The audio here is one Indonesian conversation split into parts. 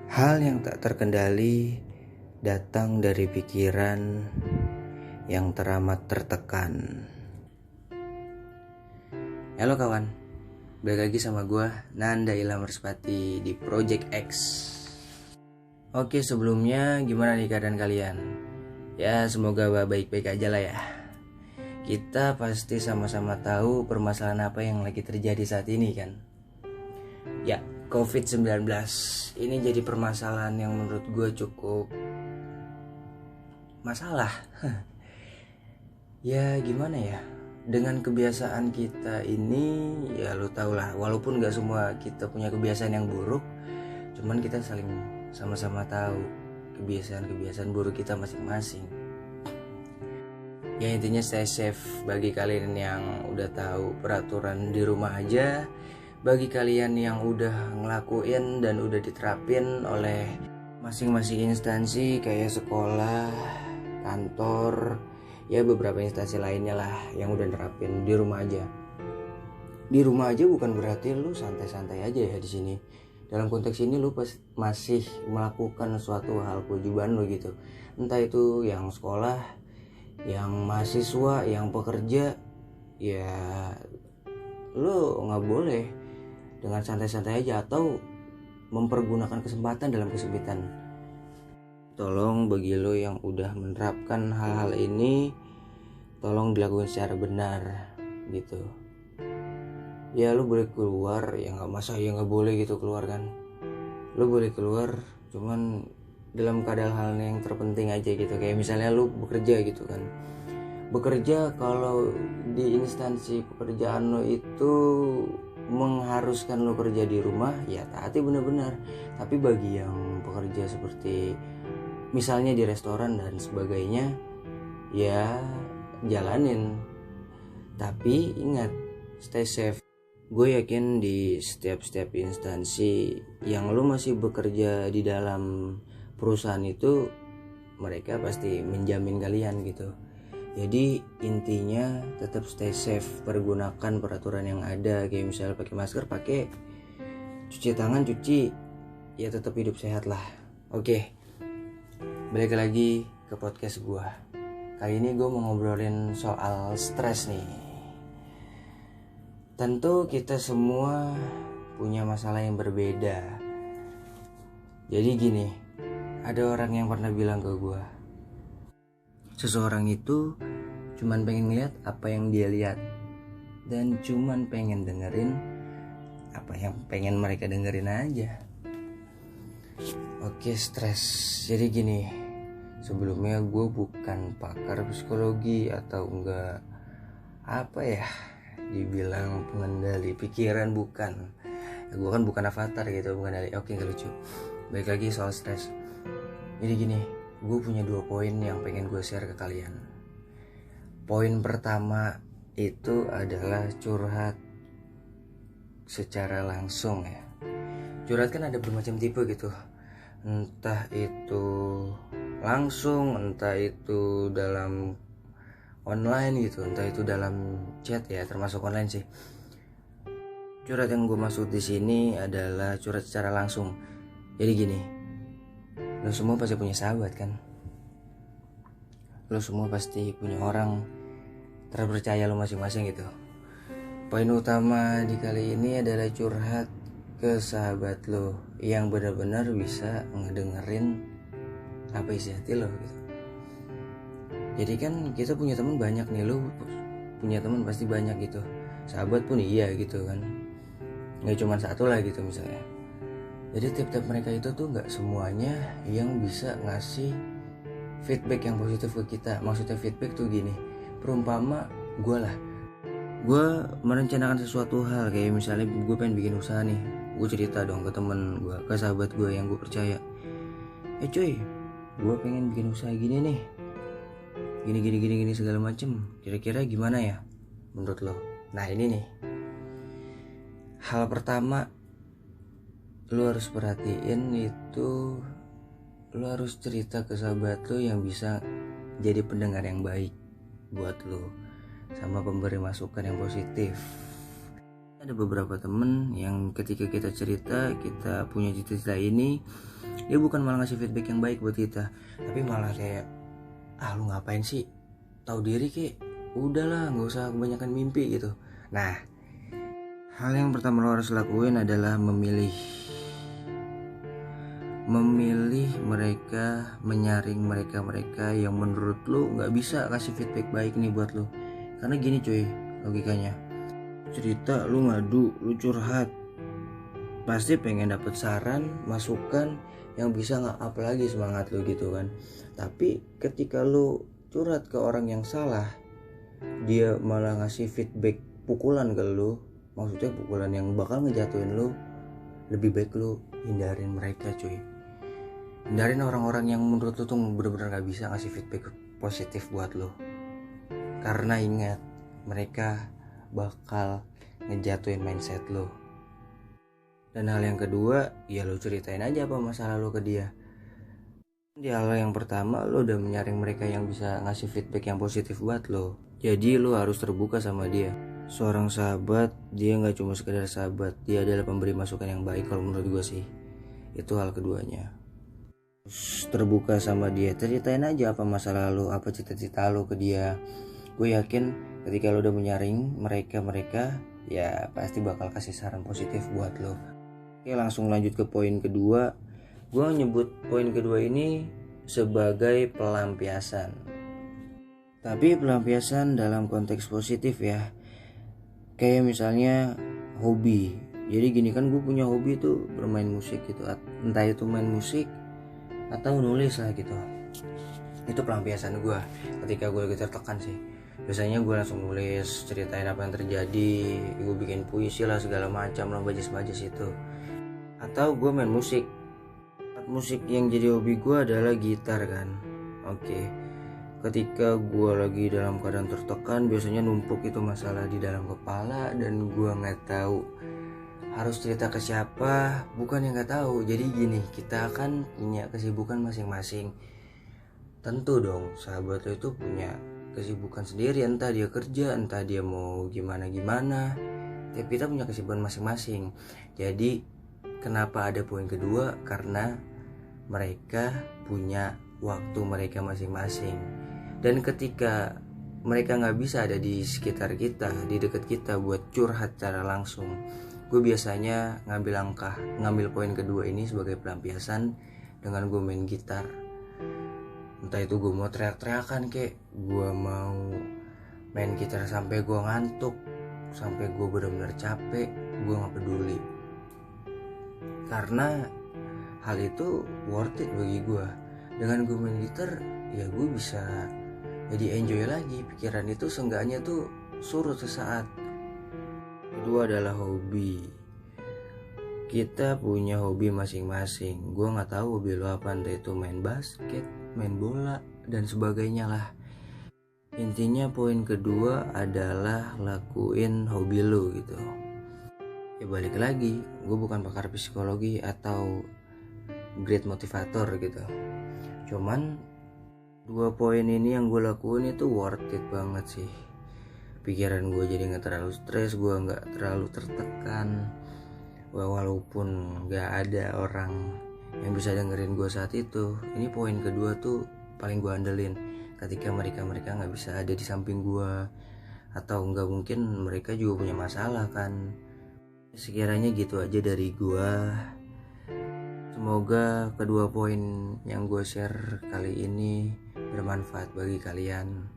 Hal yang tak terkendali datang dari pikiran yang teramat tertekan. Halo kawan, balik lagi sama gue Nanda Ilham Merspati di Project X. Oke, sebelumnya gimana nih keadaan kalian? Ya semoga baik-baik aja lah ya. Kita pasti sama-sama tahu permasalahan apa yang lagi terjadi saat ini kan. Ya, COVID-19 ini jadi permasalahan yang menurut gue cukup masalah. Ya gimana ya, dengan kebiasaan kita ini, ya lu tau lah, walaupun gak semua kita punya kebiasaan yang buruk, cuman kita saling sama-sama tahu kebiasaan-kebiasaan buruk kita masing-masing. Ya intinya stay safe bagi kalian yang udah tahu peraturan di rumah aja. Bagi kalian yang udah ngelakuin dan udah diterapin oleh masing-masing instansi kayak sekolah, kantor, ya beberapa instansi lainnya lah yang udah nerapin di rumah aja. Di rumah aja bukan berarti lu santai-santai aja ya di sini. Dalam konteks ini lu masih melakukan suatu hal kewajiban lu gitu. Entah itu yang sekolah, yang mahasiswa, yang pekerja, ya lu nggak boleh dengan santai-santai aja atau mempergunakan kesempatan dalam kesempitan. Tolong bagi lo yang udah menerapkan hal-hal ini, tolong dilakukan secara benar gitu. Ya lo boleh keluar, ya nggak masa ya nggak boleh gitu keluar kan. Lo boleh keluar, cuman dalam keadaan hal yang terpenting aja gitu. Kayak misalnya lo bekerja gitu kan. Bekerja kalau di instansi pekerjaan lo itu mengharuskan lo kerja di rumah, ya taati benar-benar. Tapi bagi yang pekerja seperti misalnya di restoran dan sebagainya, ya jalanin. Tapi ingat, stay safe. Gue yakin di setiap instansi yang lo masih bekerja di dalam perusahaan itu, mereka pasti menjamin kalian gitu. Jadi intinya tetap stay safe, pergunakan peraturan yang ada, kayak misalnya pakai masker, pakai, cuci tangan, cuci, ya tetap hidup sehat lah. Oke, balik lagi ke podcast gue. Kali ini gue mau ngobrolin soal stres nih. Tentu kita semua punya masalah yang berbeda. Jadi gini, ada orang yang pernah bilang ke gue, seseorang itu cuman pengen ngeliat apa yang dia lihat dan cuman pengen dengerin apa yang pengen mereka dengerin aja. Oke, stres. Jadi gini, sebelumnya gue bukan pakar psikologi atau enggak apa ya, dibilang pengendali pikiran, bukan. Gue kan bukan avatar gitu, pengendali. Oke, gak lucu. Baik lagi soal stres. Jadi gini, gue punya 2 poin yang pengen gue share ke kalian. Poin pertama itu adalah curhat secara langsung ya. Curhat kan ada bermacam tipe gitu. Entah itu langsung, entah itu dalam online gitu, entah itu dalam chat ya, termasuk online sih. Curhat yang gue maksud di sini adalah curhat secara langsung. Jadi gini, lo semua pasti punya sahabat kan? Lo semua pasti punya orang terpercaya lo masing-masing gitu. Poin utama di kali ini adalah curhat ke sahabat lo yang benar-benar bisa ngedengerin apa isi hati lo gitu. Jadi kan kita punya teman banyak nih, lo punya teman pasti banyak gitu. Sahabat pun iya gitu kan, nggak cuma satu lah gitu misalnya. Jadi tiap-tiap mereka itu tuh gak semuanya yang bisa ngasih feedback yang positif ke kita. Maksudnya feedback tuh gini, perumpama gue merencanakan sesuatu hal, kayak misalnya gue pengen bikin usaha nih. Gue cerita dong ke temen gue, ke sahabat gue yang gue percaya, cuy, gue pengen bikin usaha gini nih, gini segala macem, kira-kira gimana ya menurut lo? Nah ini nih, hal pertama lu harus perhatiin itu, lu harus cerita ke sahabat lu yang bisa jadi pendengar yang baik buat lu, sama pemberi masukan yang positif. Ada beberapa temen yang ketika kita cerita, kita punya cita-cita ini, Dia bukan malah ngasih feedback yang baik buat kita, tapi malah kayak, lu ngapain sih, tahu diri kek, udahlah nggak usah kebanyakan mimpi gitu. Nah, hal yang pertama lo harus lakuin adalah memilih mereka, menyaring mereka yang menurut lo nggak bisa kasih feedback baik nih buat lo. Karena gini cuy, logikanya, cerita lu ngadu, lu curhat, pasti pengen dapet saran, masukan yang bisa nge-up lagi semangat lu gitu kan. Tapi ketika lu curhat ke orang yang salah, dia malah ngasih feedback pukulan ke lu, maksudnya pukulan yang bakal ngejatuhin lu, lebih baik lu hindarin mereka cuy. Hindarin orang-orang yang menurut lu tuh bener-bener gak bisa ngasih feedback positif buat lu. Karena ingat, mereka bakal ngejatuhin mindset lo. Dan hal yang kedua, ya lo ceritain aja apa masalah lo ke dia. Di hal yang pertama, lo udah menyaring mereka yang bisa ngasih feedback yang positif buat lo. Jadi lo harus terbuka sama dia. Seorang sahabat, dia gak cuma sekedar sahabat, dia adalah pemberi masukan yang baik kalau menurut gue sih. Itu hal keduanya. Terus terbuka sama dia, ceritain aja apa masalah lo, apa cita-cita lo ke dia. Gue yakin ketika lo udah menyaring mereka, ya pasti bakal kasih saran positif buat lo. Oke, langsung lanjut ke poin kedua. Gue nyebut poin kedua ini sebagai pelampiasan. Tapi pelampiasan dalam konteks positif ya. Kayak misalnya hobi. Jadi gini kan, gue punya hobi tuh bermain musik gitu. Entah itu main musik atau nulis lah gitu. Itu pelampiasan gue ketika gue lagi tertekan sih. Biasanya gue langsung nulis, ceritain apa yang terjadi, gue bikin puisi lah segala macam lah, bajas itu. Atau gue main musik. Musik yang jadi hobi gue adalah gitar kan. Oke. Ketika gue lagi dalam keadaan tertekan, biasanya numpuk itu masalah di dalam kepala dan gue nggak tahu harus cerita ke siapa. Bukan yang nggak tahu. Jadi gini, kita kan punya kesibukan masing-masing. Tentu dong, sahabat lo itu punya kesibukan sendiri, entah dia kerja, entah dia mau gimana, tapi kita punya kesibukan masing-masing. Jadi kenapa ada poin kedua? Karena mereka punya waktu mereka masing-masing, dan ketika mereka gak bisa ada di sekitar kita, di dekat kita buat curhat secara langsung, gue biasanya ngambil poin kedua ini sebagai pelampiasan dengan gue main gitar. Entah itu gue mau teriak-teriakan kek, gue mau main gitar sampai gue ngantuk, sampai gue benar-benar capek, gue gak peduli. Karena hal itu worth it bagi gue. Dengan gue main gitar, ya gue bisa jadi enjoy lagi. Pikiran itu seenggaknya tuh surut sesaat. Kedua adalah hobi. Kita punya hobi masing-masing. Gue gak tahu hobi lo apa, entah itu main basket, main bola, dan sebagainya lah. Intinya poin kedua adalah lakuin hobi lo gitu. Ya balik lagi, gue bukan pakar psikologi atau great motivator gitu. Cuman 2 poin ini yang gue lakuin itu worth it banget sih. Pikiran gue jadi gak terlalu stres, gue gak terlalu tertekan. Walaupun gak ada orang yang bisa dengerin gue saat itu. Ini poin kedua tuh paling gue andelin ketika mereka gak bisa ada di samping gue, atau gak mungkin mereka juga punya masalah kan. Sekiranya gitu aja dari gue. Semoga kedua poin yang gue share kali ini bermanfaat bagi kalian.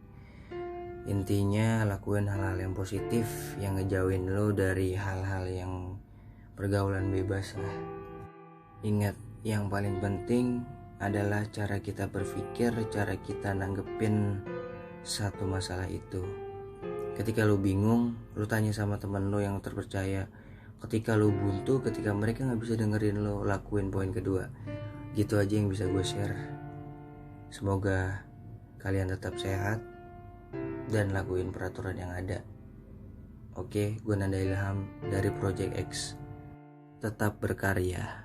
Intinya lakuin hal-hal yang positif yang ngejauhin lo dari hal-hal yang pergaulan bebas lah. Ingat, yang paling penting adalah cara kita berpikir, cara kita nanggepin satu masalah itu. Ketika lo bingung, lo tanya sama temen lo yang terpercaya. Ketika lo buntu, ketika mereka gak bisa dengerin lo, lakuin poin kedua. Gitu aja yang bisa gue share. Semoga kalian tetap sehat dan lakuin peraturan yang ada. Oke, gue Nanda Ilham dari Project X. Tetap berkarya.